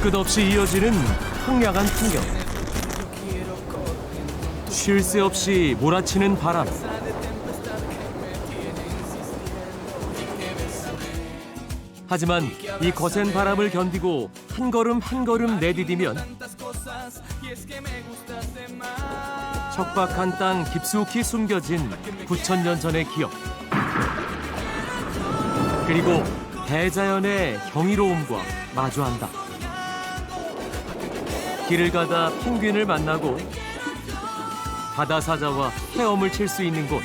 끝없이 이어지는 황량한 풍경. 쉴 새 없이 몰아치는 바람. 하지만 이 거센 바람을 견디고 한 걸음 한 걸음 내디디면 척박한 땅 깊숙이 숨겨진 9,000년 전의 기억. 그리고 대자연의 경이로움과 마주한다. 길을 가다 펭귄을 만나고 바다사자와 헤엄을 칠 수 있는 곳.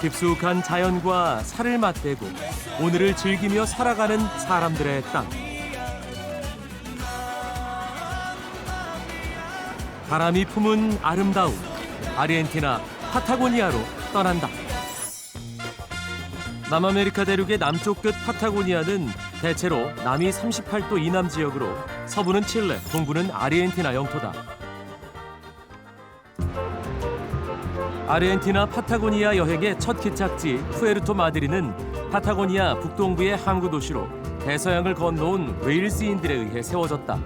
깊숙한 자연과 살을 맞대고 오늘을 즐기며 살아가는 사람들의 땅. 바람이 품은 아름다움, 아르헨티나 파타고니아로 떠난다. 남아메리카 대륙의 남쪽 끝 파타고니아는 대체로 남이 38도 이남 지역으로 서부는 칠레, 동부는 아르헨티나 영토다. 아르헨티나 파타고니아 여행의 첫 기착지 푸에르토 마드리는 파타고니아 북동부의 항구 도시로 대서양을 건너온 웨일스인들에 의해 세워졌다.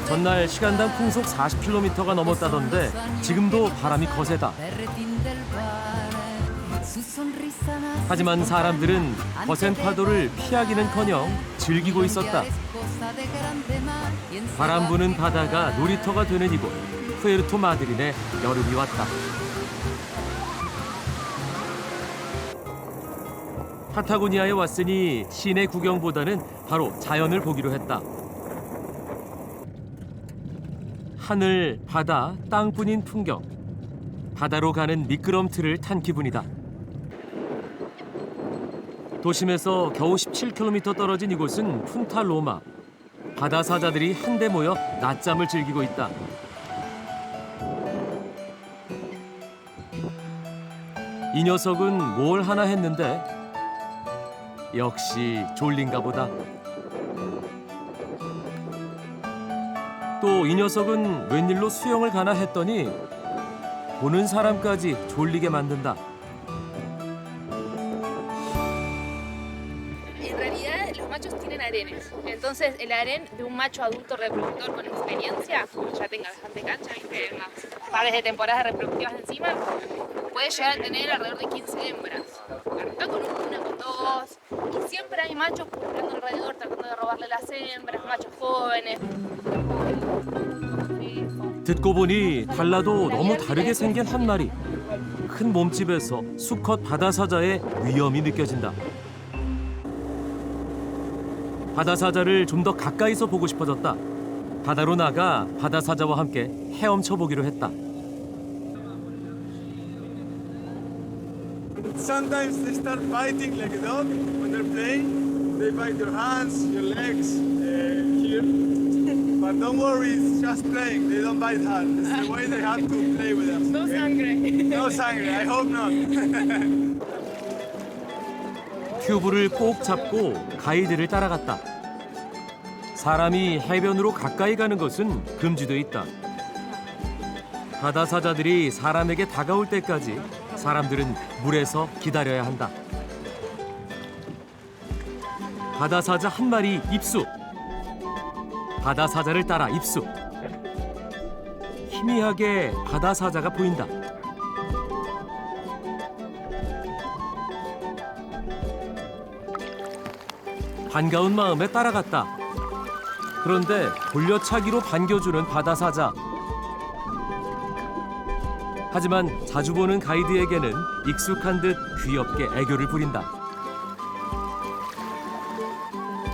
전날 시간당 풍속 40km가 넘었다던데 지금도 바람이 거세다. 하지만 사람들은 거센 파도를 피하기는커녕 즐기고 있었다. 바람 부는 바다가 놀이터가 되는 이곳 푸에르토 마드린에 여름이 왔다. 파타고니아에 왔으니 시내 구경보다는 바로 자연을 보기로 했다. 하늘, 바다, 땅뿐인 풍경. 바다로 가는 미끄럼틀을 탄 기분이다. 도심에서 겨우 17km 떨어진 이곳은 푼타로마. 바다 사자들이 한데 모여 낮잠을 즐기고 있다. 이 녀석은 뭘 하나 했는데 역시 졸린가 보다. 또 이 녀석은 웬일로 수영을 가나 했더니 보는 사람까지 졸리게 만든다. En realidad, los machos tienen harenes. Entonces, el harén de un macho adulto reproductor con experiencia, como ya tenga bastante cancha, ¿viste? Unas pares de temporadas reproductivas encima, puede llegar a tener alrededor de 15 hembras. Arranca con una, con dos, y siempre hay machos pululando alrededor tratando de robarle las hembras, machos jóvenes. 듣고 보니 달라도 너무 다르게 생긴 한 마리. 큰 몸집에서 수컷 바다사자의 위험이 느껴진다. 바다사자를 좀 더 가까이서 보고 싶어졌다. 바다로 나가 바다사자와 함께 헤엄쳐 보기로 했다. Sometimes they start biting like a dog when they're playing. They bite your hands, your legs, here. But don't worry, it's just playing. They don't bite hard. It's the way they have to play with us. No sangre. No sangre, I hope not. 튜브를 꼭 잡고 가이드를 따라갔다. 사람이 해변으로 가까이 가는 것은 금지돼 있다. 바다사자들이 사람에게 다가올 때까지 사람들은 물에서 기다려야 한다. 바다사자 한 마리 입수. 바다사자를 따라 입수. 희미하게 바다사자가 보인다. 반가운 마음에 따라갔다. 그런데 돌려차기로 반겨주는 바다사자. 하지만 자주 보는 가이드에게는 익숙한 듯 귀엽게 애교를 부린다.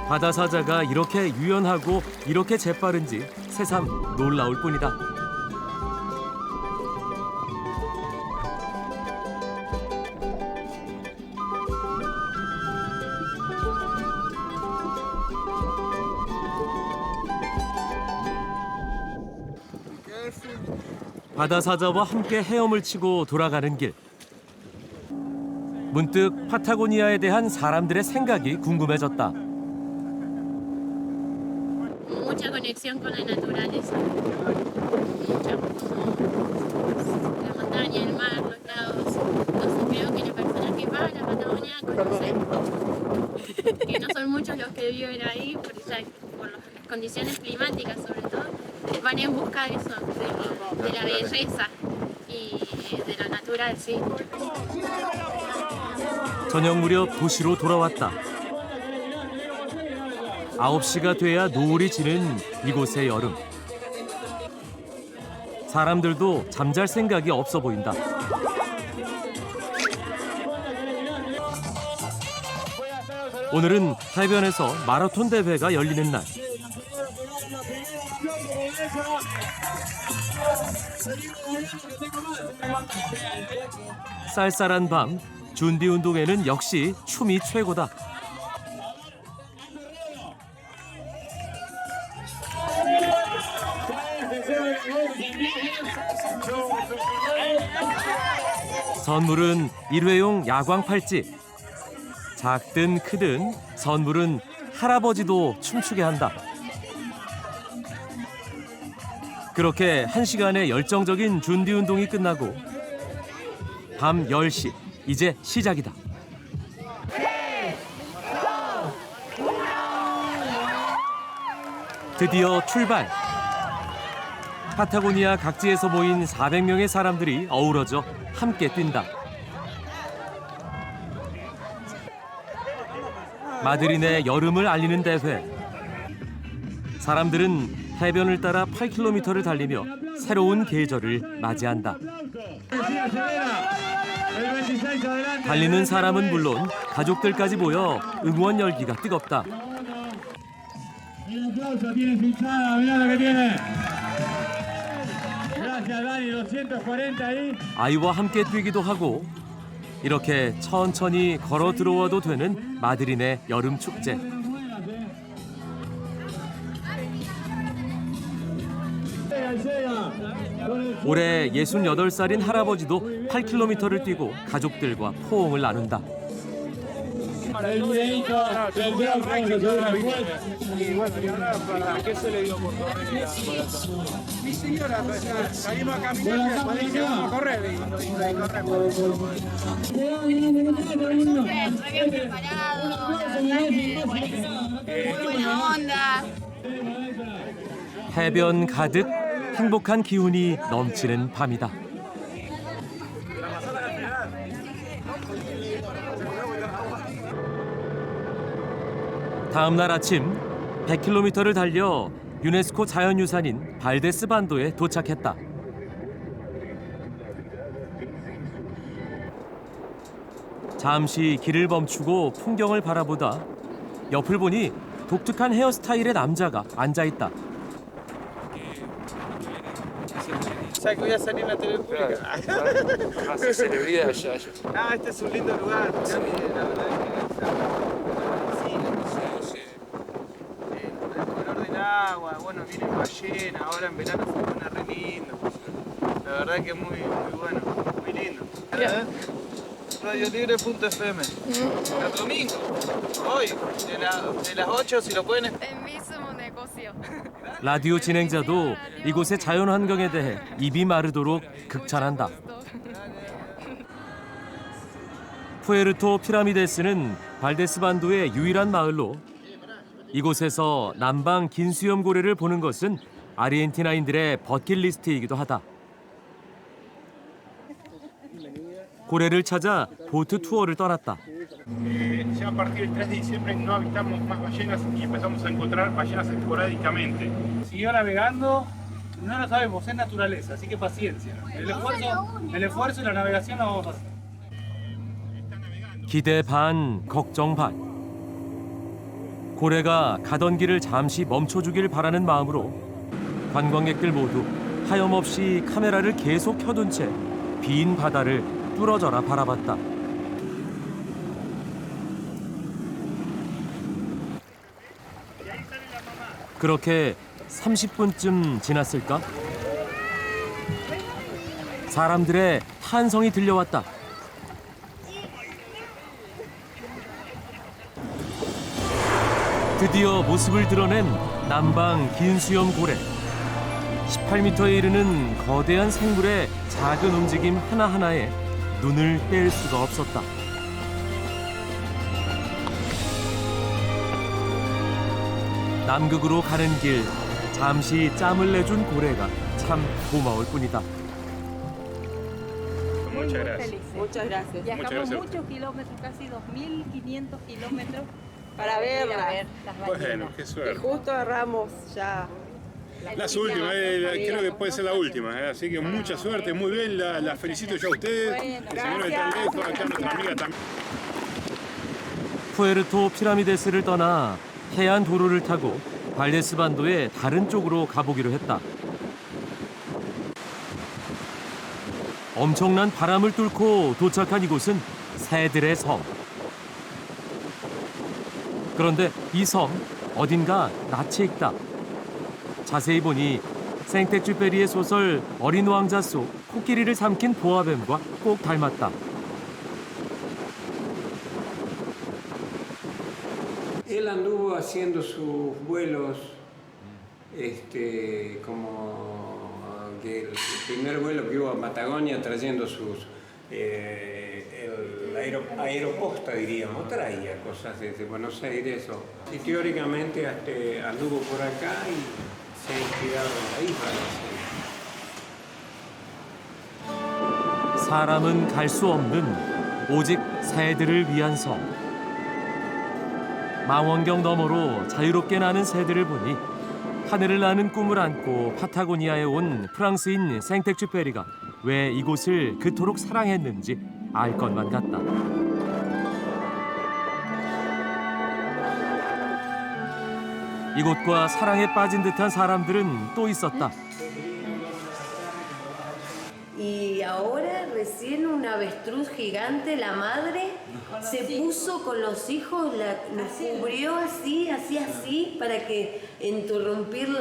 바다사자가 이렇게 유연하고 이렇게 재빠른지 새삼 놀라울 뿐이다. 바다사자와 함께 헤엄을 치고 돌아가는 길. 문득 파타고니아에 대한 사람들의 생각이 궁금해졌다. Mucha conexión con la naturaleza. Mucha. La montaña, el mar, los lagos. Entonces veo que la persona que vas a la Patagonia a conocer, que no son muchos los que viven ahí, por las condiciones climáticas sobre todo, van en busca de eso, de la belleza y de lo natural, sí. 저녁 무렵 도시로 돌아왔다. 9시가 돼야 노을이 지는 이곳의 여름. 사람들도 잠잘 생각이 없어 보인다. 오늘은 해변에서 마라톤 대회가 열리는 날. 쌀쌀한 밤, 준비 운동에는 역시 춤이 최고다. 선물은 일회용 야광 팔찌. 작든 크든 선물은 할아버지도 춤추게 한다. 그렇게 1시간의 열정적인 준비 운동이 끝나고 밤 10시, 이제 시작이다. 드디어 출발. 파타고니아 각지에서 모인 400명의 사람들이 어우러져 함께 뛴다. 마드린의 여름을 알리는 대회. 사람들은 해변을 따라 8km를 달리며 새로운 계절을 맞이한다. 달리는 사람은 물론 가족들까지 모여 응원 열기가 뜨겁다. 아이와 함께 뛰기도 하고 이렇게 천천히 걸어 들어와도 되는 마드린의 여름 축제. 올해 68살인 할아버지도 8km를 뛰고 가족들과 포옹을 나눈다. 해변 가득 행복한 기운이 넘치는 밤이다. 다음 날 아침 100km를 달려 유네스코 자연유산인 발데스반도에 도착했다. 잠시 길을 멈추고 풍경을 바라보다 옆을 보니 독특한 헤어스타일의 남자가 앉아있다. ¿Sabes que voy a salir en la tele pública? Hace celebridad allá. Ah, este es un lindo lugar. Sí, la verdad que el color del agua, bueno, vienen ballenas, ahora en verano se pone re lindo. La verdad que es muy bueno, muy lindo. Radiolibre.fm. El domingo, hoy, de las 8, si lo pueden El mismo negocio. 라디오 진행자도 이곳의 자연 환경에 대해 입이 마르도록 극찬한다. 푸에르토 피라미데스는 발데스반도의 유일한 마을로 이곳에서 남방 긴 수염 고래를 보는 것은 아르헨티나인들의 버킷리스트이기도 하다. 고래를 찾아 보트 투어를 떠났다. Ya a partir del 3 de diciembre no habitamos más ballenas y empezamos a encontrar ballenas esporádicamente. Siguió navegando, no lo sabemos, es naturaleza, así que paciencia. El esfuerzo y la navegación lo vamos a hacer. 기대 반, 걱정 반. 고래가 가던 길을 잠시 멈춰주길 바라는 마음으로 관광객들 모두 하염없이 카메라를 계속 켜둔 채 빈 바다를 뚫어져라 바라봤다. 그렇게 30분쯤 지났을까? 사람들의 탄성이 들려왔다. 드디어 모습을 드러낸 남방 긴 수염 고래. 18m에 이르는 거대한 생물의 작은 움직임 하나하나에 눈을 뗄 수가 없었다. 남극으로 가는 길 잠시 짬을 내준 고래가 참 고마울 뿐이다. Muchas gracias. Muchas gracias. Muchas gracias. Muchos kilómetros, casi 2.500 kilómetros para verla. Bueno, qué Y suerte. justo agarramos ya. Las últimas, creo que puede ser la última, así que mucha suerte, muy bien, la felicito yo a ustedes, que se vieron tan lejos, acá nuestra amiga también. 푸에르토 피라미데스를 떠나 해안 도로를 타고 발데스 반도의 다른 쪽으로 가보기로 했다. 엄청난 바람을 뚫고 도착한 이곳은 새들의 섬. 그런데 이 섬 어딘가 낯이 익다. 자세히 보니 생텍쥐페리의 소설 어린 왕자 속 코끼리를 삼킨 보아뱀과 꼭 닮았다. Él anduvo haciendo sus vuelos, como que el primer vuelo que hubo a Patagonia trayendo aeroposta, diríamos, traía cosas desde Buenos Aires. Y teóricamente anduvo por acá y se ha inspirado en la isla. 사람은 갈 수 없는 오직 새들을 위한 섬. 망원경 너머로 자유롭게 나는 새들을 보니 하늘을 나는 꿈을 안고 파타고니아에 온 프랑스인 생텍쥐페리가 왜 이곳을 그토록 사랑했는지 알 것만 같다. 이곳과 사랑에 빠진 듯한 사람들은 또 있었다. Y ahora recién una avestruz gigante, la madre, se puso con los hijos, los cubrió así, para que interrumpir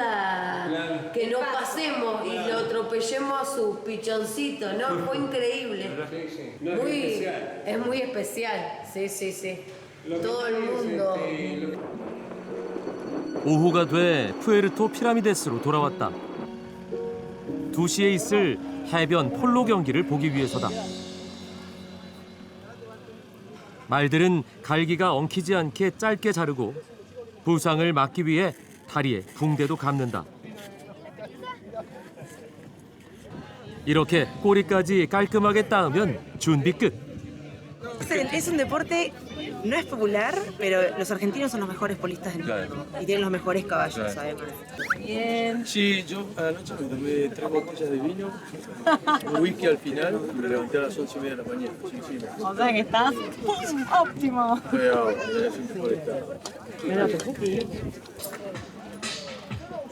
que no pasemos y lo atropellemos a sus pichoncitos, ¿no? Fue increíble. Es muy especial, sí. Todo el mundo. 오후가 돼 푸에르토 피라미데스로 돌아왔다. 2시에 있을 해변 폴로 경기를 보기 위해서다. 말들은 갈기가 엉키지 않게 짧게 자르고 부상을 막기 위해 다리에 붕대도 감는다. 이렇게 꼬리까지 깔끔하게 따으면 준비 끝. Es un deporte, no es popular, pero los argentinos son los mejores polistas del mundo. Y tienen los mejores caballos, además. Bien. Sí, yo anoche me tomé 3 botellas de vino, un whisky al final y me levanté a las 11:30 de la mañana. Sí. O sea que estás óptimo.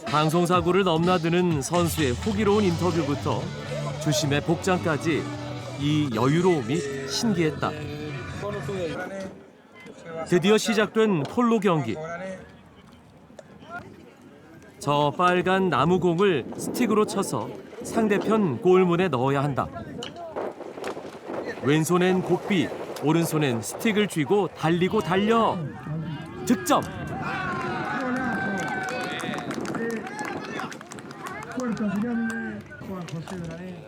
방송사고를 넘나드는 선수의 호기로운 인터뷰부터 주심의 복장까지 이 여유로움이 신기했다. 드디어 시작된 폴로 경기. 저 빨간 나무공을 스틱으로 쳐서 상대편 골문에 넣어야 한다. 왼손엔 고삐, 오른손엔 스틱을 쥐고 달리고 달려. 득점!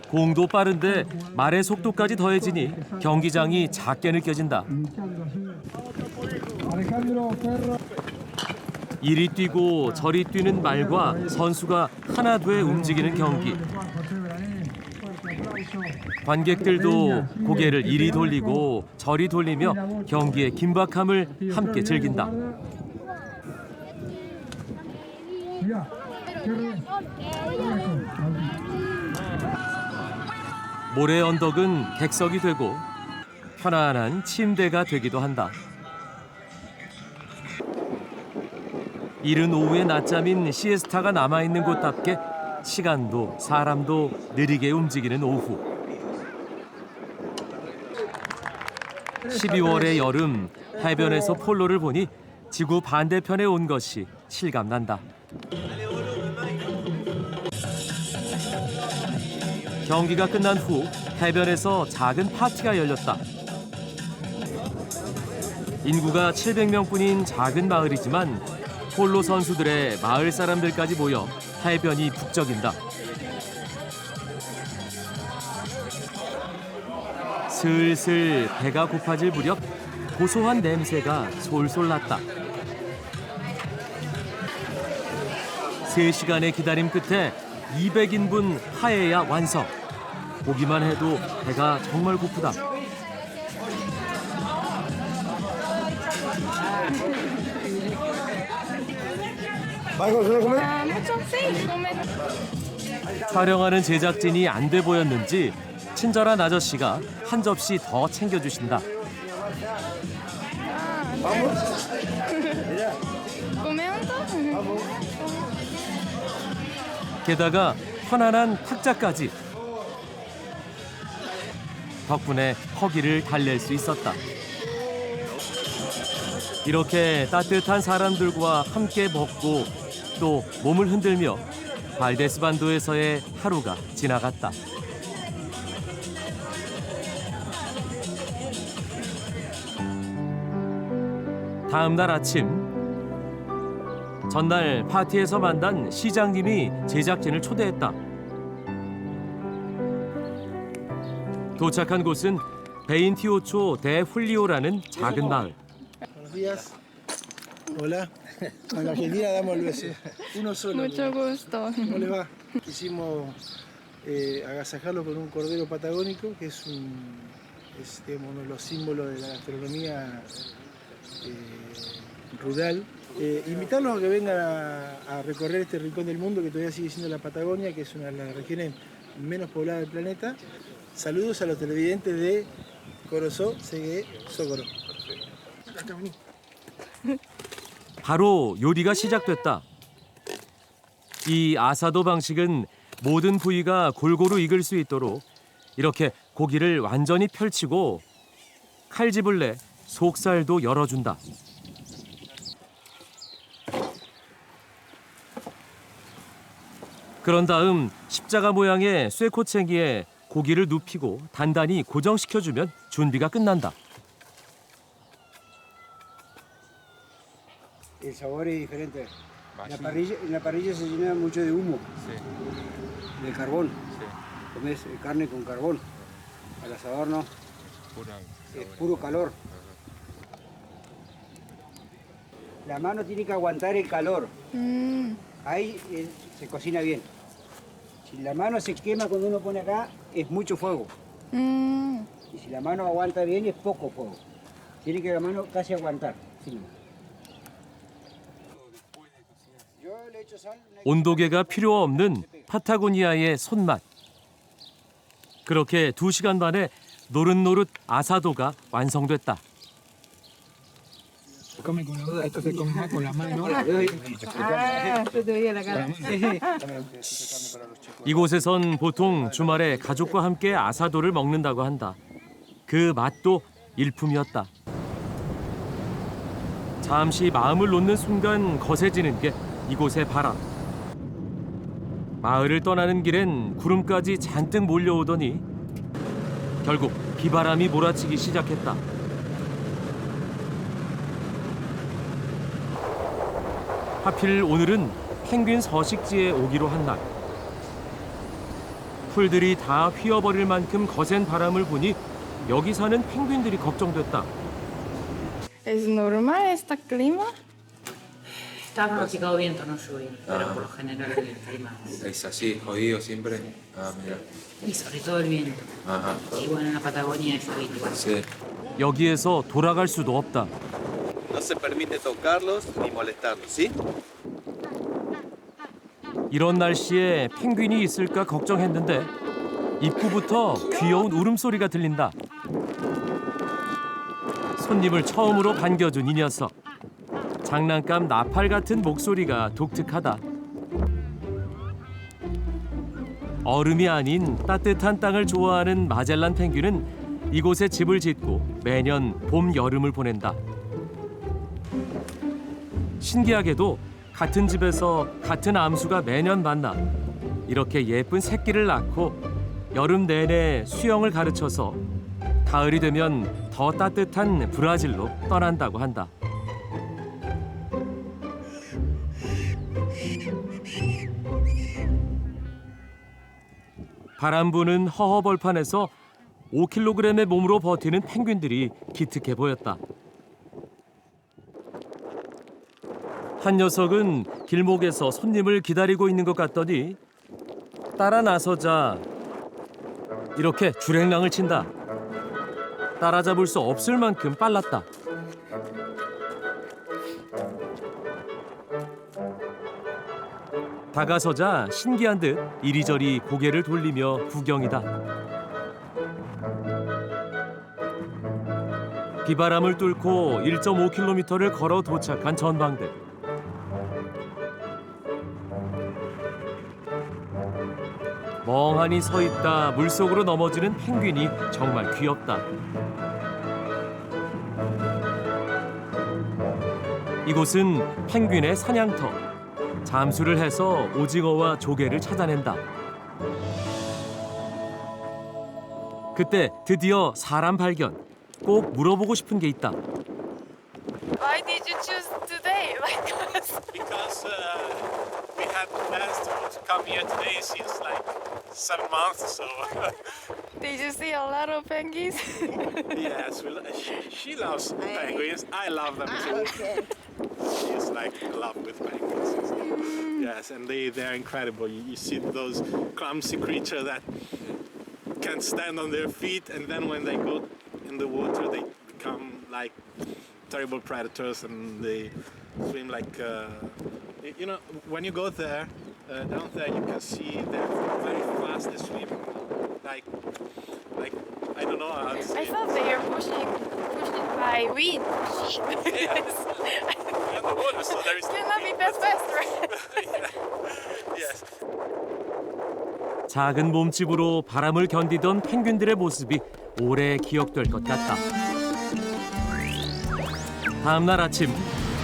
공도 빠른데 말의 속도까지 더해지니 경기장이 작게 느껴진다. 이리 뛰고 저리 뛰는 말과 선수가 하나 돼 움직이는 경기. 관객들도 고개를 이리 돌리고 저리 돌리며 경기의 긴박함을 함께 즐긴다. 모래 언덕은 객석이 되고 편안한 침대가 되기도 한다. 이른 오후의 낮잠인 시에스타가 남아있는 곳답게 시간도 사람도 느리게 움직이는 오후. 12월의 여름, 해변에서 폴로를 보니 지구 반대편에 온 것이 실감난다. 경기가 끝난 후 해변에서 작은 파티가 열렸다. 인구가 700명뿐인 작은 마을이지만 폴로 선수들의 마을 사람들까지 모여 해변이 북적인다. 슬슬 배가 고파질 무렵 고소한 냄새가 솔솔 났다. 3시간의 기다림 끝에 200인분 파에야 완성. 보기만 해도 배가 정말 고프다. 촬영하는 제작진이 안 돼 보였는지 친절한 아저씨가 한 접시 더 챙겨주신다. 게다가 편안한 탁자까지. 덕분에 허기를 달랠 수 있었다. 이렇게 따뜻한 사람들과 함께 먹고 또 몸을 흔들며 발데스반도에서의 하루가 지나갔다. 다음 날 아침, 전날 파티에서 만난 시장님이 제작진을 초대했다. 도착한 곳은 베인티오초 데 훌리오라는 작은 마을. Buenos días. Hola. En la Argentina damos el beso. Uno solo. Mucho gusto. ¿Cómo les va? Quisimos agasajarlo con un cordero patagónico, que es digamos, uno de los símbolos de la gastronomía rural. Invitarlos a que vengan a recorrer este rincón del mundo que todavía sigue siendo la Patagonia, que es una de las regiones menos pobladas del planeta. Saludos a los televidentes de Corozó, Segue, Socorro. 바로 요리가 시작됐다. 이 아사도 방식은 모든 부위가 골고루 익을 수 있도록 이렇게 고기를 완전히 펼치고 칼집을 내 속살도 열어준다. 그런 다음 십자가 모양의 쇠코챙이에 고기를 눕히고 단단히 고정시켜주면 준비가 끝난다. El sabor es diferente. En la parrilla se llena mucho de humo, del carbón. Comes carne con carbón. Al asador no. Es puro calor. La mano tiene que aguantar el calor. Ahí se cocina bien. Si la mano se quema cuando uno pone acá, es mucho fuego. Y si la mano aguanta bien, es poco fuego. Tiene que la mano casi aguantar. Sí. 온도계가 필요 없는 파타고니아의 손맛. 그렇게 2시간 만에 노릇노릇 아사도가 완성됐다. 이곳에선 보통 주말에 가족과 함께 아사도를 먹는다고 한다. 그 맛도 일품이었다. 잠시 마음을 놓는 순간 거세지는 게 이곳의 바람. 마을을 떠나는 길엔 구름까지 잔뜩 몰려오더니 결국 비바람이 몰아치기 시작했다. 하필 오늘은 펭귄 서식지에 오기로 한 날. 풀들이 다 휘어버릴 만큼 거센 바람을 보니 여기 사는 펭귄들이 걱정됐다. ¿Es normal este clima? Está pronosticado viento, no lluvia, pero por lo general el clima Es así, jodido siempre. Ah, mira. y sobre todo el viento. Ajá. Y bueno, en la Patagonia es habitual. Sí. 여기에서 돌아갈 수도 없다. No se permite tocarlos ni molestarlos, ¿sí? 이런 날씨에 펭귄이 있을까 걱정했는데 입구부터 귀여운 울음소리가 들린다. 손님을 처음으로 반겨준 이 녀석. 장난감 나팔 같은 목소리가 독특하다. 얼음이 아닌 따뜻한 땅을 좋아하는 마젤란 펭귄은 이곳에 집을 짓고 매년 봄, 여름을 보낸다. 신기하게도 같은 집에서 같은 암수가 매년 만나 이렇게 예쁜 새끼를 낳고 여름 내내 수영을 가르쳐서 가을이 되면 더 따뜻한 브라질로 떠난다고 한다. 바람 부는 허허벌판에서 5kg의 몸으로 버티는 펭귄들이 기특해 보였다. 한 녀석은 길목에서 손님을 기다리고 있는 것 같더니 따라 나서자 이렇게 줄행랑을 친다. 따라잡을 수 없을 만큼 빨랐다. 다가서자 신기한 듯 이리저리 고개를 돌리며 구경이다. 비바람을 뚫고 1.5km를 걸어 도착한 전방대. 멍하니 서 있다 물속으로 넘어지는 펭귄이 정말 귀엽다. 이곳은 펭귄의 사냥터. 잠수를 해서 오징어와 조개를 찾아낸다. 그때 드디어 사람 발견. 꼭 물어보고 싶은 게 있다. Why did you choose today like us? Because we had plans to come here today since like 7 months or so. Did you see a lot of penguins? Yes, she loves penguins. I love them too. She's like in love with penguins. Yes, and they're incredible. You see those clumsy creatures that can't stand on their feet, and then when they go in the water, they become like terrible predators, and they swim like you know, when you go there down there, you can see they're very fast. They swim like I don't know how to say. I thought they were pushed by wind. In the water, so there is Cannot be that fast, right? Yes. 작은 몸집으로 바람을 견디던 펭귄들의 모습이 오래 기억될 것 같다. 다음 날 아침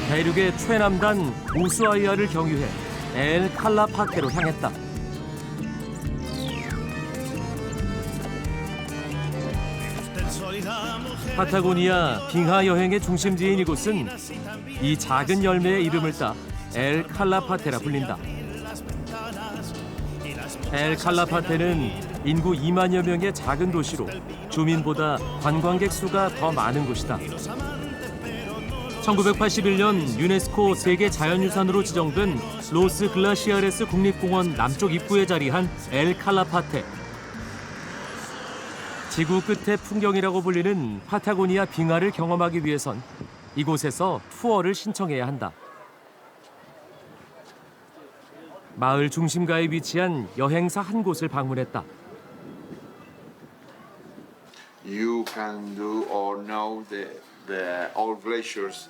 대륙의 최남단 우수아이아를 경유해 엘 칼라파테로 향했다. 파타고니아 빙하 여행의 중심지인 이곳은 이 작은 열매의 이름을 따 엘 칼라파테라 불린다. 엘 칼라파테는 인구 2만여 명의 작은 도시로 주민보다 관광객 수가 더 많은 곳이다. 1981년 유네스코 세계 자연유산으로 지정된 로스 글라시아레스 국립공원 남쪽 입구에 자리한 엘 칼라파테. 지구 끝의 풍경이라고 불리는 파타고니아 빙하를 경험하기 위해선 이곳에서 투어를 신청해야 한다. 마을 중심가에 위치한 여행사 한 곳을 방문했다. You can do or know the old glaciers.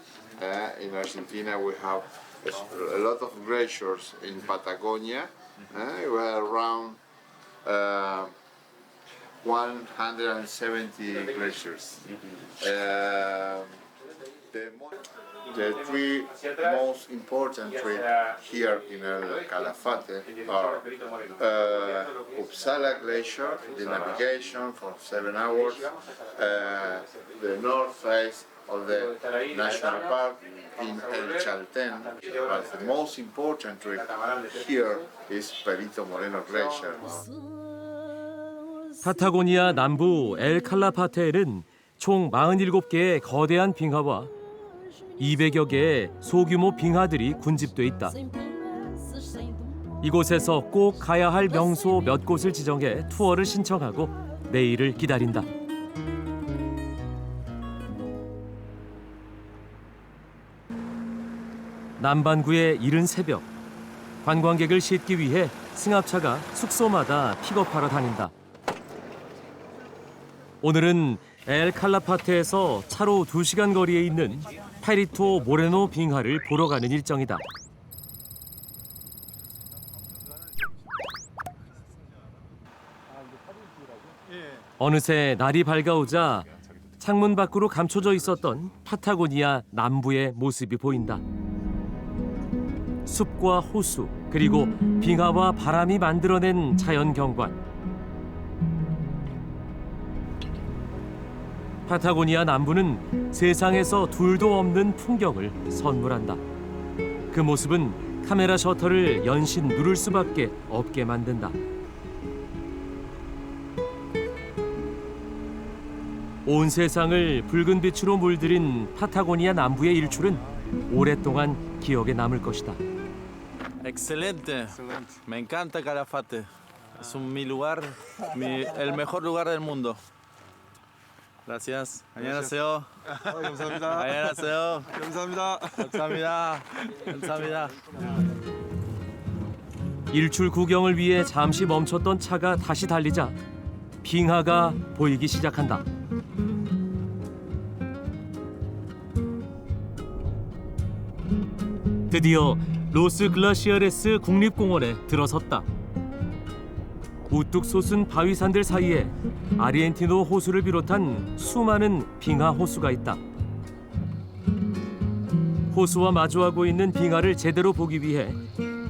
In Argentina we have a lot of glaciers. In Patagonia we have around 170 glaciers. The three most important trips here in El Calafate are Uppsala Glacier, the navigation for 7 hours, the north face of the national park in El Chaltén, but the most important trip here is Perito Moreno Glacier. 파타고니아 남부 엘 칼라파테에는 총 47개의 거대한 빙하와 200여 개의 소규모 빙하들이 군집돼 있다. 이곳에서 꼭 가야 할 명소 몇 곳을 지정해 투어를 신청하고 내일을 기다린다. 남반구의 이른 새벽, 관광객을 싣기 위해 승합차가 숙소마다 픽업하러 다닌다. 오늘은 엘 칼라파테에서 차로 2시간 거리에 있는 페리토 모레노 빙하를 보러 가는 일정이다. 어느새 날이 밝아오자 창문 밖으로 감춰져 있었던 파타고니아 남부의 모습이 보인다. 숲과 호수, 그리고 빙하와 바람이 만들어낸 자연 경관. 파타고니아 남부는 세상에서 둘도 없는 풍경을 선물한다. 그 모습은 카메라 셔터를 연신 누를 수밖에 없게 만든다. 온 세상을 붉은 빛으로 물들인 파타고니아 남부의 일출은 오랫동안 기억에 남을 것이다. Excelente. Me encanta Calafate. Es mi lugar, el mejor lugar del mundo. Gracias. 안녕하세요. 감사합니다. 안녕하세요. 감사합니다. 감사합니다. 감사합니다. 일출 구경을 위해 잠시 멈췄던 차가 다시 달리자 빙하가 보이기 시작한다. 드디어 로스 글라시아레스 국립공원에 들어섰다. 우뚝 솟은 바위산들 사이에 아르헨티노 호수를 비롯한 수많은 빙하 호수가 있다. 호수와 마주하고 있는 빙하를 제대로 보기 위해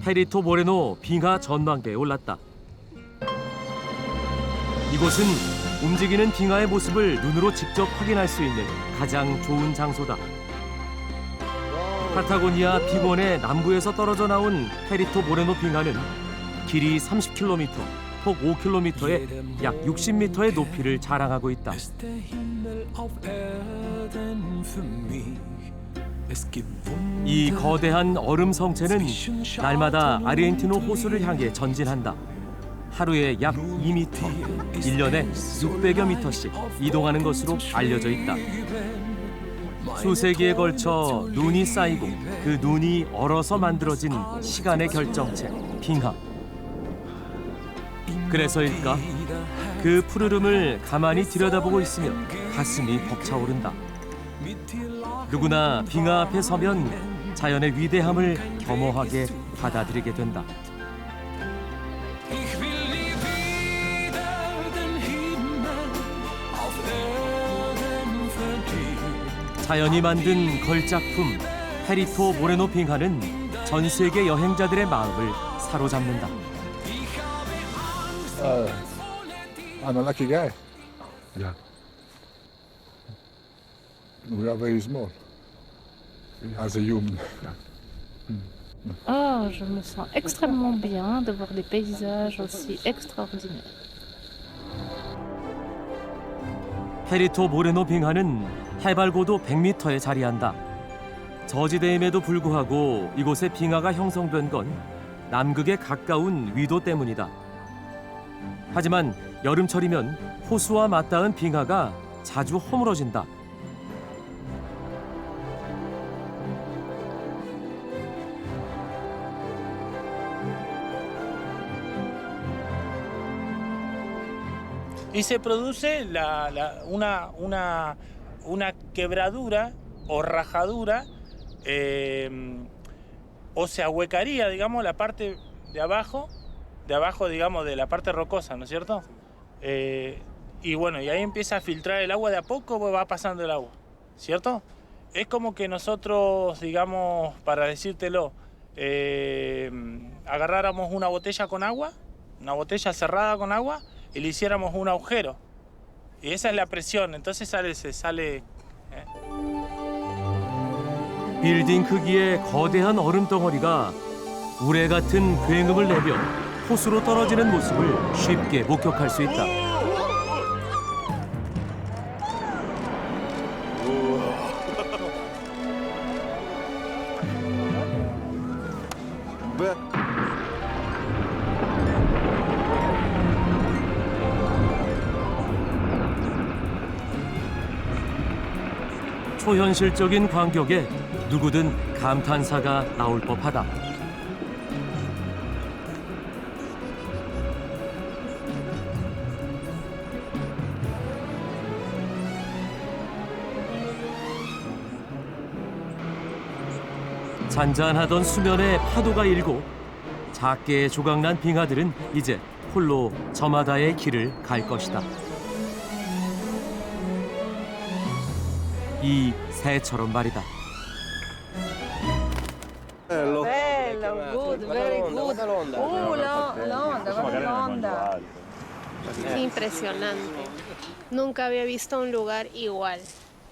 페리토 모레노 빙하 전망대에 올랐다. 이곳은 움직이는 빙하의 모습을 눈으로 직접 확인할 수 있는 가장 좋은 장소다. 파타고니아 빙원의 남부에서 떨어져 나온 페리토 모레노 빙하는 길이 30km, 폭 5km에 약 60m의 높이를 자랑하고 있다. 이 거대한 얼음 성체는 날마다 아르헨티노 호수를 향해 전진한다. 하루에 약 2m, 1년에 600여 미터씩 이동하는 것으로 알려져 있다. 수세기에 걸쳐 눈이 쌓이고 그 눈이 얼어서 만들어진 시간의 결정체, 빙하. 그래서일까? 그 푸르름을 가만히 들여다보고 있으면 가슴이 벅차오른다. 누구나 빙하 앞에 서면 자연의 위대함을 겸허하게 받아들이게 된다. 자연이 만든 걸작품 페리토 모레노 빙하는 전 세계 여행자들의 마음을 사로잡는다. I'm a lucky guy. Yeah. We are very small as a human. Oh, je me sens extrêmement bien de voir des paysages aussi extraordinaires. 페리토 모레노 빙하는 해발 고도 100m에 자리한다. 저지대임에도 불구하고 이곳에 빙하가 형성된 건 남극에 가까운 위도 때문이다. 하지만 여름철이면 호수와 맞닿은 빙하가 자주 허물어진다. Y se produce una quebradura o rajadura, o se ahuecaría, digamos, la parte de abajo, digamos, de la parte rocosa, ¿no es cierto? Y bueno, y ahí empieza a filtrar el agua, de a poco va pasando el agua, ¿cierto? Es como que nosotros, digamos, para decírtelo, agarráramos una botella con agua, una botella cerrada con agua, y le hiciéramos un agujero. Y esa es la presión, entonces se sale. 빌딩 크기의 거대한 얼음 덩어리가 우레 같은 굉음을 내며 호수로 떨어지는 모습을 쉽게 목격할 수 있다. 초현실적인 광경에 누구든 감탄사가 나올 법하다. 잔잔하던 수면에 파도가 일고 작게 조각난 빙하들은 이제 홀로 저마다의 길을 갈 것이다. 이 새처럼 말이다. Bello, good, very good. La onda. Impresionante. Nunca había visto un lugar igual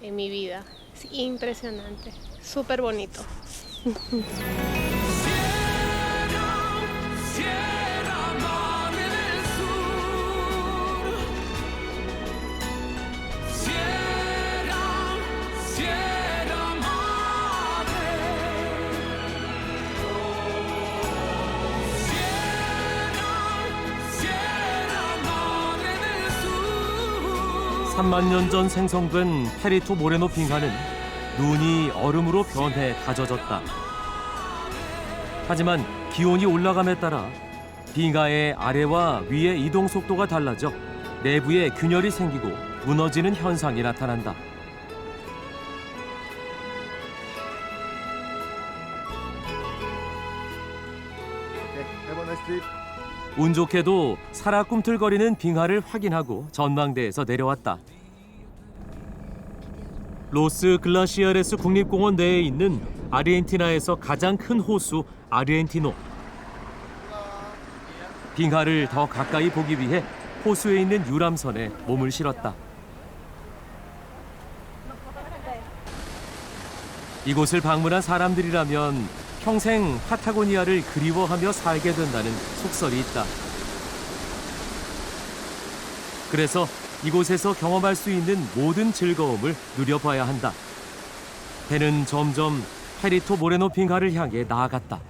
en mi vida. Es impresionante. Súper bonito. 3만 년 전 생성된 페리토 모레노 빙하는 눈이 얼음으로 변해 다져졌다. 하지만 기온이 올라감에 따라 빙하의 아래와 위의 이동 속도가 달라져 내부에 균열이 생기고 무너지는 현상이 나타난다. Have a nice trip. 운 좋게도 살아 꿈틀거리는 빙하를 확인하고 전망대에서 내려왔다. 로스 글라시아레스 국립공원 내에 있는 아르헨티나에서 가장 큰 호수 아르헨티노. 빙하를 더 가까이 보기 위해 호수에 있는 유람선에 몸을 실었다. 이곳을 방문한 사람들이라면 평생 파타고니아를 그리워하며 살게 된다는 속설이 있다. 그래서 이곳에서 경험할 수 있는 모든 즐거움을 누려봐야 한다. 배는 점점 페리토 모레노 빙하를 향해 나아갔다.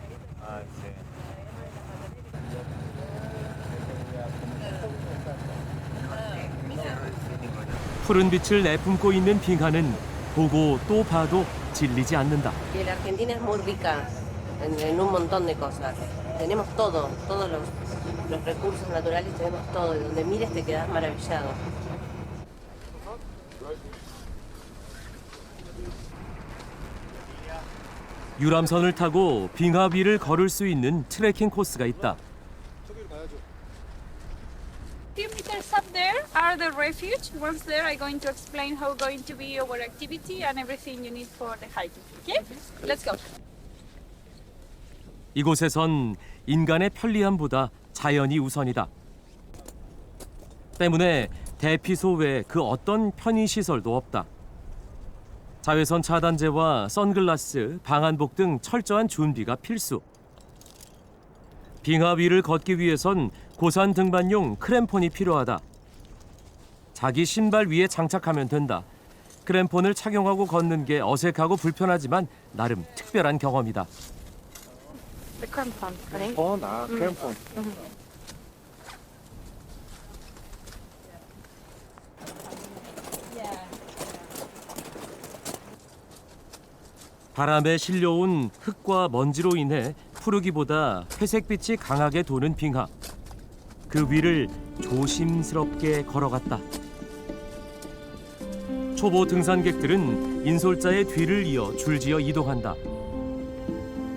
푸른 빛을 내뿜고 있는 빙하는 보고 또 봐도 질리지 않는다. La Argentina es muy rica en un montón de cosas. Tenemos todo, todos los recursos naturales, tenemos todo. Y donde mires te quedas maravillado. 유람선을 타고 빙하 위를 걸을 수 있는 트레킹 코스가 있다. Few meters up there are the refuge. Once there, I'm going to explain how going to be our activity and everything you need for the hiking. Okay? Let's go. 이곳에선 인간의 편리함보다 자연이 우선이다. 때문에 대피소 외 그 어떤 편의시설도 없다. 자외선 차단제와 선글라스, 방한복 등 철저한 준비가 필수. 빙하 위를 걷기 위해선 고산 등반용 크램폰이 필요하다. 자기 신발 위에 장착하면 된다. 크램폰을 착용하고 걷는 게 어색하고 불편하지만 나름 특별한 경험이다. The crampon, right? crampon. 바람에 실려온 흙과 먼지로 인해 푸르기보다 회색빛이 강하게 도는 빙하. 그 위를 조심스럽게 걸어갔다. 초보 등산객들은 인솔자의 뒤를 이어 줄지어 이동한다.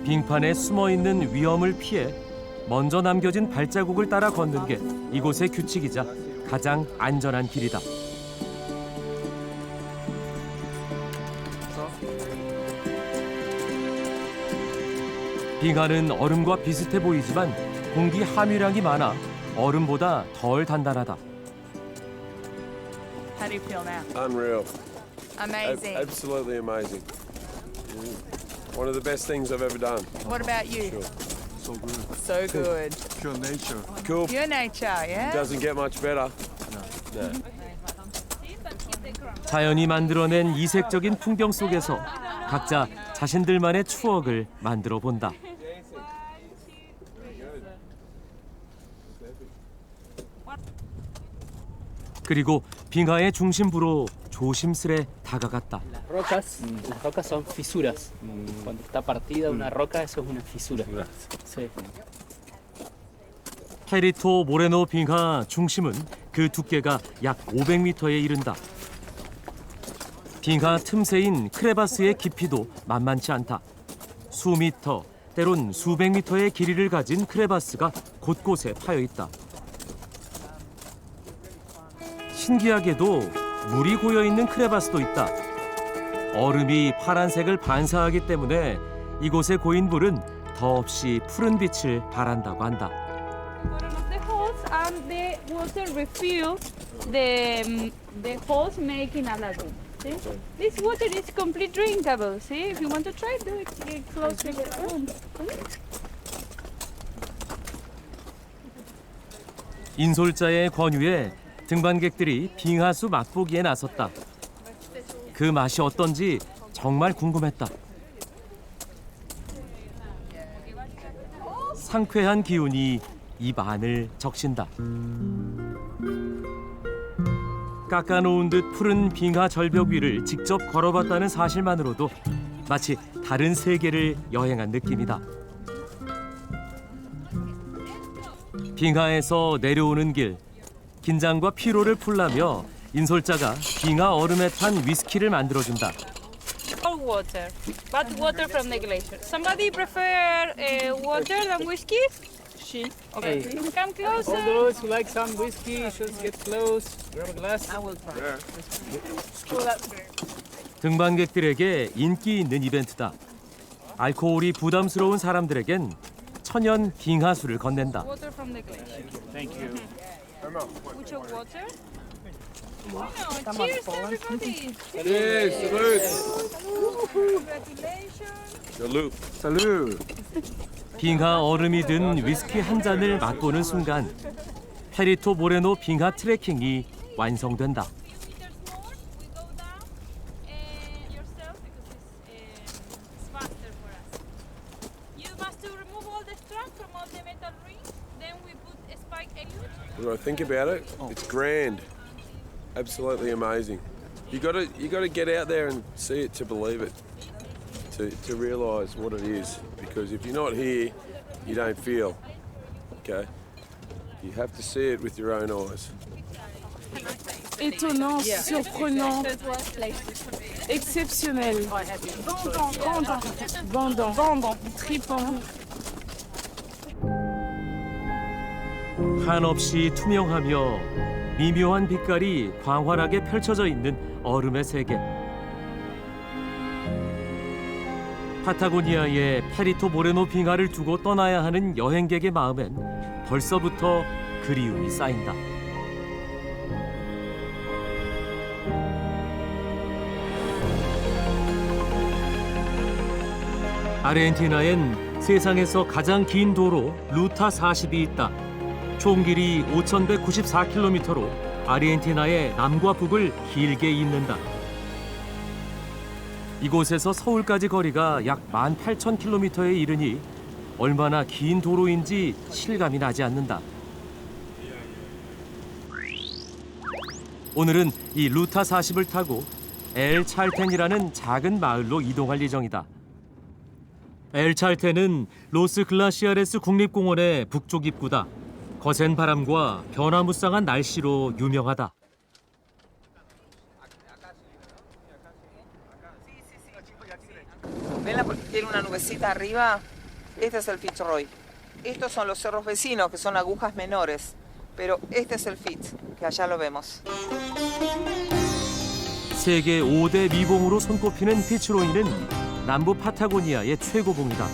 빙판에 숨어있는 위험을 피해 먼저 남겨진 발자국을 따라 걷는 게 이곳의 규칙이자 가장 안전한 길이다. 빙하는 얼음과 비슷해 보이지만 공기 함유량이 많아 얼음보다 덜 단단하다. How do you feel now? Unreal. Amazing. Absolutely amazing. One of the best things I've ever done. What about you? Sure. So good. So good. Pure nature. Cool. Pure nature, yeah? Doesn't get much better. No. 자연이 만들어낸 이색적인 풍경 속에서 각자 자신들만의 추억을 만들어 본다. 그리고 빙하의 중심부로 조심스레 다가갔다. Las rocas son fisuras. Cuando está partida una roca, eso es una fisura. Sí. 페리토 모레노 빙하 중심은 그 두께가 약 500m에 이른다. 빙하 틈새인 크레바스의 깊이도 만만치 않다. 수미터, 때론 수백 미터의 길이를 가진 크레바스가 곳곳에 파여 있다. 신기하게도 물이 고여 있는 크레바스도 있다. 얼음이 파란색을 반사하기 때문에 이곳에 고인 물은 더없이 푸른 빛을 발한다고 한다. The holes and the water refill the holes making a lagoon. See? This water is completely drinkable. See? If you want to try, do it. Get close to the room. 인솔자의 권유에 등반객들이 빙하수 맛보기에 나섰다. 그 맛이 어떤지 정말 궁금했다. 상쾌한 기운이 입 안을 적신다. 깎아놓은 듯 푸른 빙하 절벽 위를 직접 걸어봤다는 사실만으로도 마치 다른 세계를 여행한 느낌이다. 빙하에서 내려오는 길, 긴장과 피로를 풀라며 인솔자가 빙하 얼음에 탄 위스키를 만들어준다. Cold water, but water from the glacier. Somebody prefer water than whiskey? She. Okay. Come closer. All those who like some whiskey should get close. Grab a glass. I will try. 등반객들에게 인기 있는 이벤트다. 알코올이 부담스러운 사람들에겐 천연 빙하수를 건넨다. Water from the glacier. Thank you. Which of water? Wow, cheers everybody. Salute. Salute. 빙하 얼음이 든 위스키 한 잔을 맛보는 순간 페리토 모레노 빙하 트레킹이 완성된다. When I think about it, it's grand. Absolutely amazing. You gotta get out there and see it to believe it. To realise what it is. Because if you're not here, you don't feel. Okay? You have to see it with your own eyes. Étonnant, surprenant, exceptionnel, vendant, tripant. 한없이 투명하며 미묘한 빛깔이 광활하게 펼쳐져 있는 얼음의 세계. 파타고니아의 페리토 모레노 빙하를 두고 떠나야 하는 여행객의 마음엔 벌써부터 그리움이 쌓인다. 아르헨티나엔 세상에서 가장 긴 도로 루타 40이 있다. 총 길이 5,194km로 아르헨티나의 남과 북을 길게 잇는다. 이곳에서 서울까지 거리가 약 18,000km에 이르니 얼마나 긴 도로인지 실감이 나지 않는다. 오늘은 이 루타 40을 타고 엘 찰텐이라는 작은 마을로 이동할 예정이다. 엘 찰텐은 로스 글라시아레스 국립공원의 북쪽 입구다. 거센 바람과 변화무쌍한 날씨로 유명하다. ¿Ven porque tiene una nubecita arriba? Este es el Fitzroy. Estos son los cerros vecinos, que son agujas menores. Pero este es el Fitz, que allá lo vemos. 세계 5대 미봉으로 손꼽히는 피츠로이는 남부 파타고니아의 최고봉이다.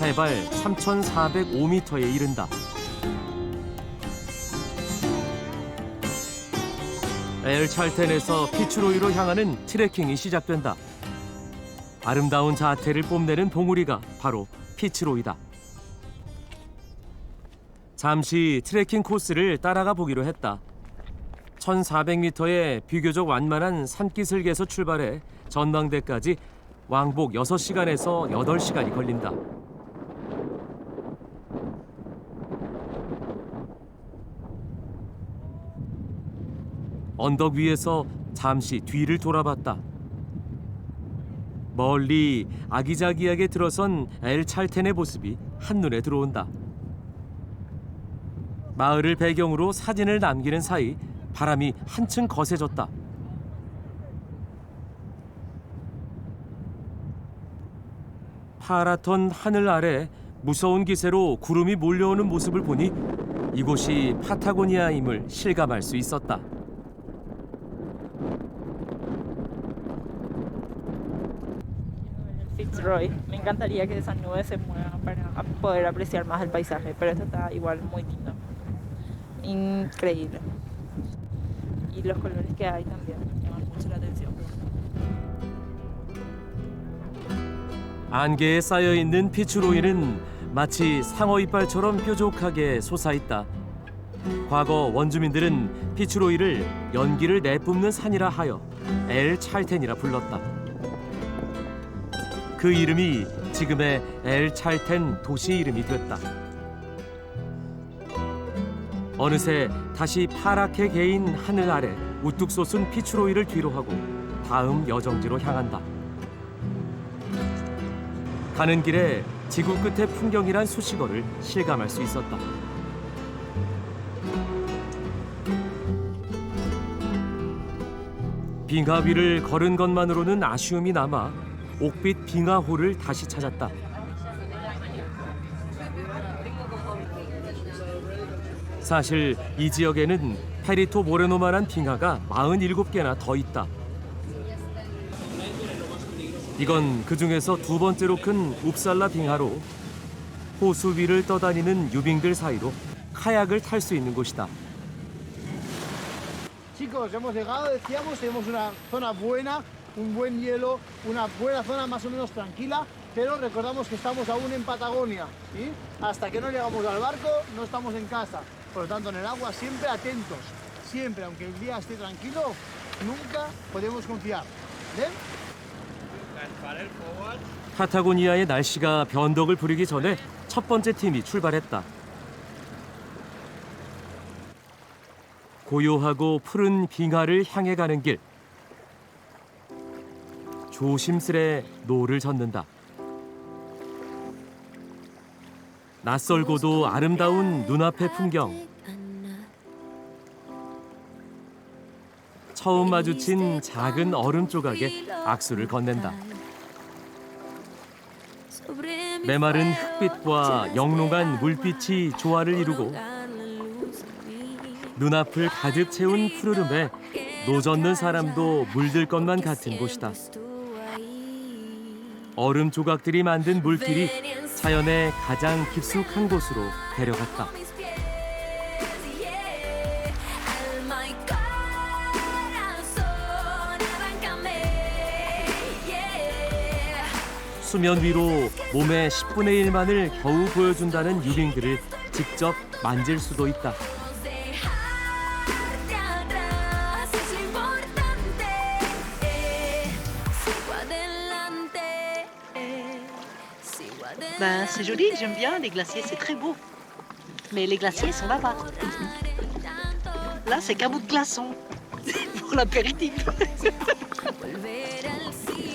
해발 3,405m에 이른다. 엘 찰텐에서 피츠로이로 향하는 트레킹이 시작된다. 아름다운 자태를 뽐내는 봉우리가 바로 피츠로이다. 잠시 트레킹 코스를 따라가 보기로 했다. 1,400m의 비교적 완만한 산기슭에서 출발해 전망대까지 왕복 6시간에서 8시간이 걸린다. 언덕 위에서 잠시 뒤를 돌아봤다. 멀리 아기자기하게 들어선 엘 찰텐의 모습이 한눈에 들어온다. 마을을 배경으로 사진을 남기는 사이 바람이 한층 거세졌다. 파랗던 하늘 아래 무서운 기세로 구름이 몰려오는 모습을 보니 이곳이 파타고니아임을 실감할 수 있었다. Fitzroy. Me encantaría que esas nubes se muevan para poder apreciar más el paisaje, pero esto está igual muy lindo. Increíble. Y los colores que hay también llaman mucho la atención. 안개에 쌓여 있는 피츠로이는 마치 상어 이빨처럼 뾰족하게 솟아있다. 과거 원주민들은 피츠로이를 연기를 내뿜는 산이라 하여 엘 찰텐이라 불렀다. 그 이름이 지금의 엘 찰텐 도시 이름이 됐다. 어느새 다시 파랗게 개인 하늘 아래 우뚝 솟은 피츠로이를 뒤로 하고 다음 여정지로 향한다. 가는 길에 지구 끝의 풍경이란 수식어를 실감할 수 있었다. 빙하 위를 걸은 것만으로는 아쉬움이 남아 옥빛 빙하호를 다시 찾았다. 사실 이 지역에는 페리토 모레노만한 빙하가 47개나 더 있다. 이건 그중에서 두 번째로 큰 웁살라 빙하로 호수 위를 떠다니는 유빙들 사이로 카약을 탈 수 있는 곳이다. Chicos, hemos llegado, decíamos, tenemos una zona buena, un buen hielo, una buena zona más o menos tranquila, pero recordamos que estamos aún en Patagonia, ¿sí? Hasta que no llegamos al barco no estamos en casa, por lo tanto en el agua siempre atentos, siempre, aunque el día esté tranquilo, nunca podemos confiar, ¿ven? 파타고니아의 날씨가 변덕을 부리기 전에 첫 번째 팀이 출발했다. 고요하고 푸른 빙하를 향해 가는 길. 조심스레 노를 젓는다. 낯설고도 아름다운 눈앞의 풍경. 처음 마주친 작은 얼음 조각에 악수를 건넨다. 메마른 흙빛과 영롱한 물빛이 조화를 이루고 눈앞을 가득 채운 푸르름에 노젓는 사람도 물들 것만 같은 곳이다. 얼음 조각들이 만든 물길이 자연의 가장 깊숙한 곳으로 데려갔다. 수면 위로 몸의 10분의 1만을 겨우 보여준다는 유빙들을 직접 만질 수도 있다. Ben, c'est joli, j'aime bien. Les glaciers, c'est très beau. Mais les glaciers sont là-bas. Là, c'est qu'un bout de glaçon. Pour l'apéritif.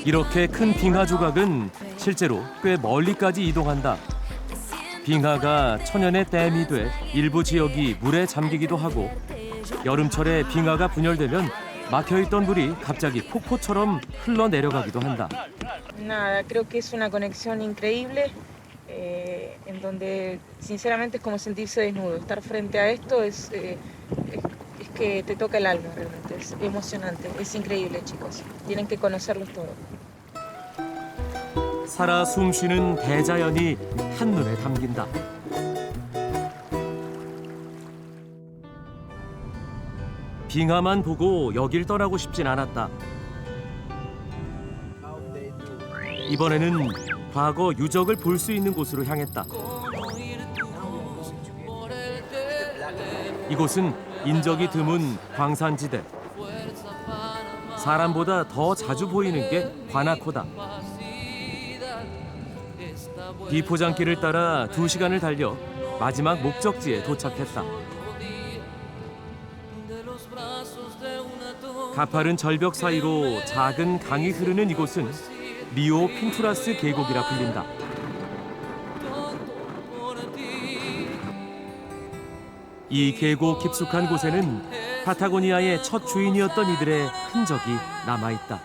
이렇게 큰 빙하 조각은 실제로 꽤 멀리까지 이동한다. 빙하가 천연의 댐이 돼 일부 지역이 물에 잠기기도 하고 여름철에 빙하가 분열되면 막혀있던 물이 갑자기 폭포처럼 흘러내려가기도 한다. Nada, creo que es una conexión increíble, en donde sinceramente es como sentirse desnudo. Estar frente a esto es que te toca el alma realmente, es emocionante, es increíble, chicos. Tienen que conocerlo todo. 살아 숨쉬는 대자연이 한눈에 담긴다. 빙하만 보고 여길 떠나고 싶진 않았다. 이번에는 과거 유적을 볼 수 있는 곳으로 향했다. 이곳은 인적이 드문 광산지대. 사람보다 더 자주 보이는 게 과나코다. 비포장길을 따라 2시간을 달려 마지막 목적지에 도착했다. 가파른 절벽 사이로 작은 강이 흐르는 이곳은 리오 핀투라스 계곡이라 불린다. 이 계곡 깊숙한 곳에는 파타고니아의 첫 주인이었던 이들의 흔적이 남아있다.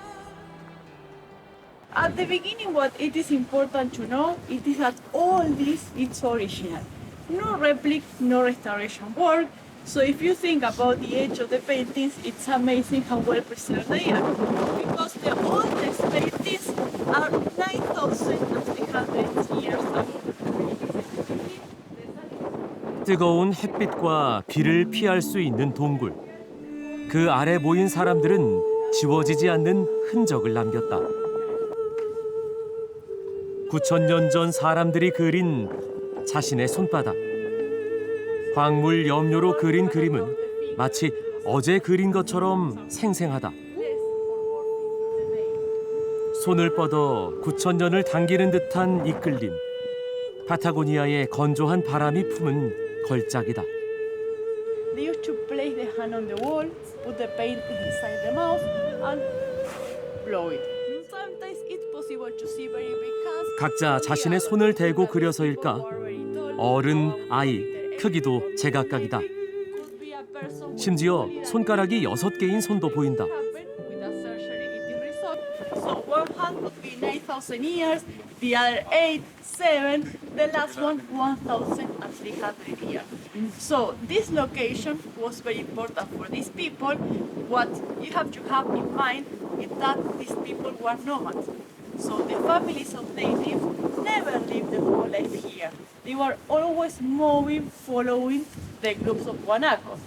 At the beginning, what it is important to know it is that all this is original. No replica, no restoration work. So if you think about the age of the paintings, it's amazing how well preserved they are. Because the oldest paintings are 9,300 years old. 뜨거운 햇빛과 비를 피할 수 있는 동굴. 그 아래 모인 사람들은 지워지지 않는 흔적을 남겼다. 9,000년 전 사람들이 그린 자신의 손바닥. 광물 염료로 그린 그림은 마치 어제 그린 것처럼 생생하다. 손을 뻗어 9,000년을 당기는 듯한 이끌림. 파타고니아의 건조한 바람이 품은 걸작이다. they used to place the hand on the wall, put the paint inside the mouth, and blow it. Sometimes it's possible to see very big hands. 각자 자신의 손을 대고 그려서일까? 어른, 아이, 크기도 제각각이다. 심지어 손가락이 6개인 손도 보인다. With a surgery, it is resolved. So one hand could be 9,000 years, the other 8, 7, the last one 1,300 years. So this location was very important for these people. What you have to have in mind is that these people were nomads. So the families of natives never lived the whole life here. They were always moving, following the groups of Guanacos.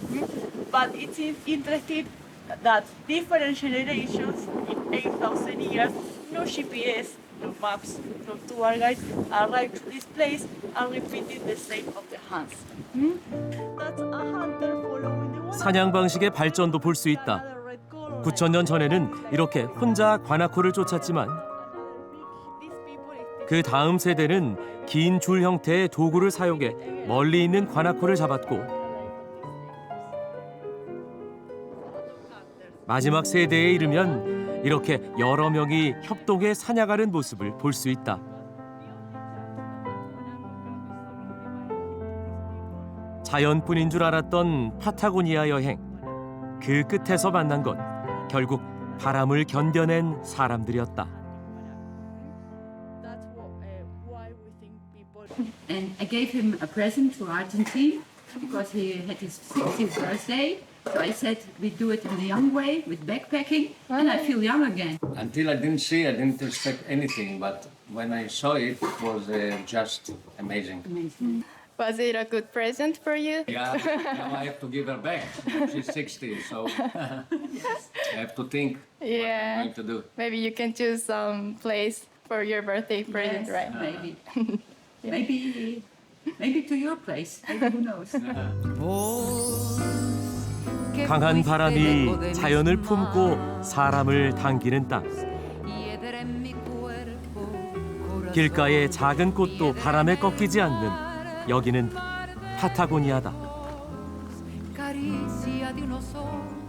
But it's interesting that different generations in 8,000 years, no GPS, no maps, no tour guides, arrived to this place and repeated the same of the hands. That's a hunter following the 사냥 방식의 발전도 볼 수 있다. 9,000년 전에는 이렇게 혼자 관아코를 쫓았지만 그 다음 세대는 긴 줄 형태의 도구를 사용해 멀리 있는 관아코를 잡았고 마지막 세대에 이르면 이렇게 여러 명이 협동해 사냥하는 모습을 볼 수 있다. 자연뿐인 줄 알았던 파타고니아 여행. 그 끝에서 만난 건 결국 바람을 견뎌낸 사람들이었다. And I gave him a present to Argentine because he had his 60th birthday. So I said we do it in the young way with backpacking, and I feel young again. Until I didn't see, I didn't expect anything, but when I saw it, it was just amazing. Amazing. Was it a good present for you? Yeah, now I have to give her back. She's 60, so I have to think what I'm going to do. Maybe you can choose some place for your birthday present, Yes, right? maybe. Maybe to your place. Maybe, who knows? 강한 바람이 자연을 품고 사람을 당기는 땅. 길가의 작은 꽃도 바람에 꺾이지 않는 여기는 파타고니아다. Caricia de unos ojos